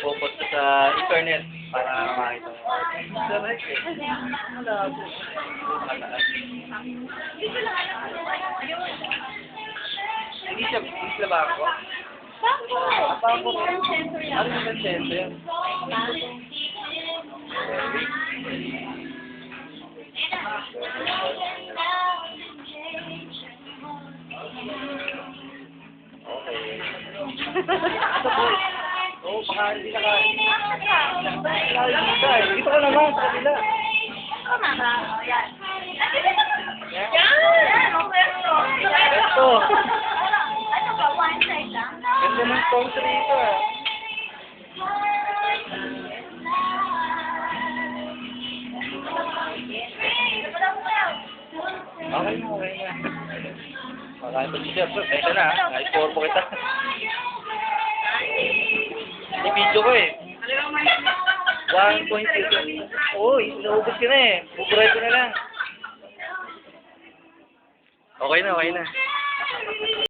ipopost ko sa internet para makita mo. Direct eh. Malabo. Mataas. Hindi siya ba ako? Bangko. Ano yung sensor? Okay. Ito po. Oo, baka hindi naka... Dito ka naman sa kabila. Ito. Ganda ng sponsor dito ah. Okay na, okay na. Makain pa si Chef. Ito na, na-score po kita. Hindi video ko eh. 1.2. Oo, inaubos ka na eh. Buburay ko na lang. Okay na, okay na.